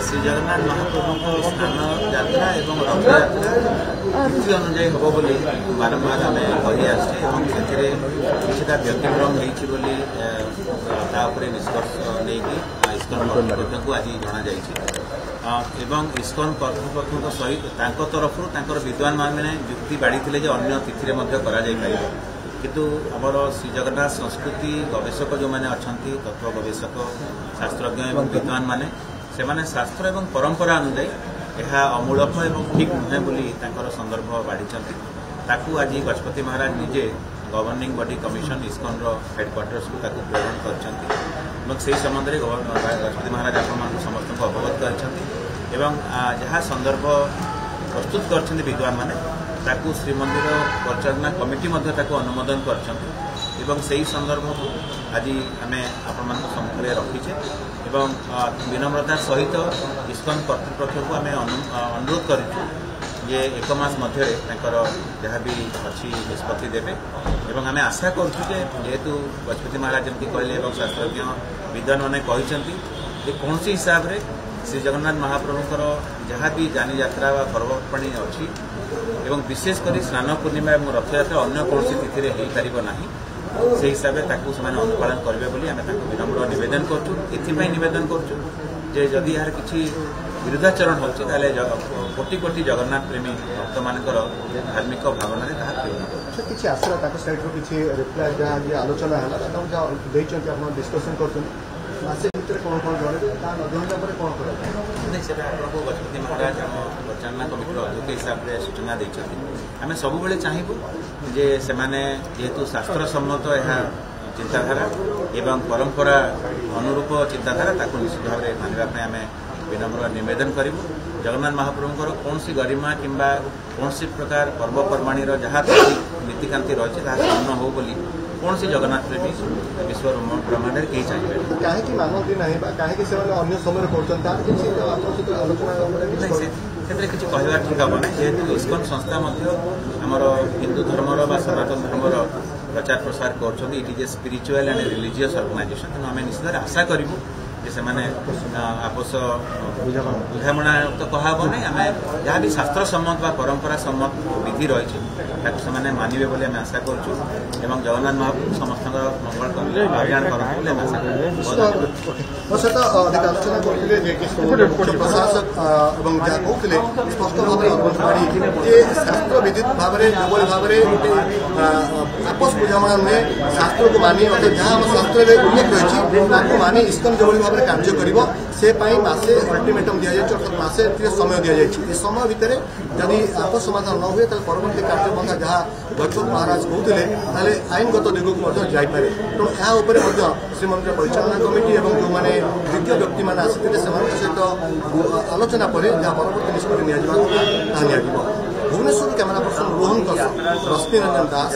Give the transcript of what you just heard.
श्री जगन्नाथ महाप्रभु स्नान यात्रा और रथयात्रा तिथि अनुजाई हम बोली बारंबार आम कही आसचे किसी व्यतिक्रम होपर निष्कर्ष नहीं इस्कन कर्तृपक्ष को आज जनाई एवं इस्कन कर्तृपक्ष सहित तरफ विद्वान मैंने युक्ति बाढ़ी अन्य तिथि में किंतु आमर श्री जगन्नाथ संस्कृति गवेषक जो मैंने अच्छा तत्व गवेषक शास्त्रज्ञ एवं विद्वान माने से माने शास्त्र एवं परंपरा अनुजाई यह अमूलक एवं ठीक नुहे बोली संदर्भ बाढ़ी आज गजपति महाराज निजे governing body commission ISKCON headquarters को प्रेरण कर संबंध में गजपति महाराज आप समस्त अवगत कर जहाँ संदर्भ प्रस्तुत कर विद्वान माने श्रीमंदिर परिचालना कमिटी अनुमोदन कर संदर्भ आज आम आपण सम्मुखें रखीचे एवं विनम्रता सहित इस्कन कर्तृपक्ष को आम अनुरोध करूँ ये एक मास मध्य जहाँ भी अच्छी निष्पत्ति देवे एवं आम आशा करूँ जेहेतु गजपति महाराज जमी कहले शास्त्रज्ञ विद्वान मैंने कहते कौन सी हिसाब से श्री जगन्नाथ महाप्रभुंर जहाँ भी जानी यात्रा व पर्वपणी अच्छी एवं विशेषकर स्नान पूर्णिमा और रथयात्रा अन्य कौन तिथि में हो पार ना से हिसाब से अनुपालन करेंगे बोली आम विनम्र नवेदन करेदन करदी यार किसी विरुद्धाचरण होते कोटि कोटि जगन्नाथ प्रेमी भक्त मान धार्मिक भावना किसी आसला सैड किसी रिप्लाय जहाँ आलोचना है डिस्कसन कर मासे भितर कौन कौन जड़े अध्ययन पर कौन कर गजपति महाराज आम परिचालना कमिटर अध्यक्ष हिसाब से सूचना देते आम सब चाहबू जे से जेहेतु शास्त्र सम्मत यह चिंताधारा एवं परंपरा अनुरूप चिंताधारा निश्चित भाव में मानवाई आम विनम्र नवेदन करूँ जगन्नाथ महाप्रभुंर कौन सी गरिमा किंबा कौन सी प्रकार पर्वपर्वाणी जहाँ नीतिकांति रही है हो बोली कौन सी जगन्नाथ प्रेमी विश्व ब्रह्मांड कहीं चाहिए कहीं मानती ना कहीं अन्य समय किसी कहवा ठीक हम ना जेहेतु इस्कन संस्था आमर हिंदू धर्मर सनातन धर्मर प्रचार प्रसार कर it is a spiritual and religious organization तेनाली आम निश्चित आशा करूँ से आपस बुझामणा तो कहब ना आम जहाँ भी शास्त्र सम्मत व परंपरा सम्मत विधि रही है मानवे बोली आम आशा करूँ जगन्नाथ महाप्रभु समस्त मंगल कल्याण करें आशा सहित अधिक आलोचना करते प्रशासक जहाँ कहते स्पष्ट भाव में शास्त्र विधित भाव में जो भाव में आपस बुझामणा नुहे शास्त्र को मानी जहाँ शास्त्र में उल्लेख रही मानी इस्कन जो भाव में कार्य कर मसे अल्टिमेटम दि जाए अर्थात मसे समय दि जाए समय भितर जदि आपस समाधान न हुए परवर्ती कार्य जहाँ गजपति महाराज कहते आईनगत दिग को जापे तेणु यहाँ श्रीमंदिर परिचालना कमिटी और जो मैंने द्वितीय व्यक्ति मैंने आसते सहित आलोचना पर जहाँ परवर्ती निष्पत्ति भुवनेश्वर कैमेरा पर्सन रोहन रश्मि रंजन दास।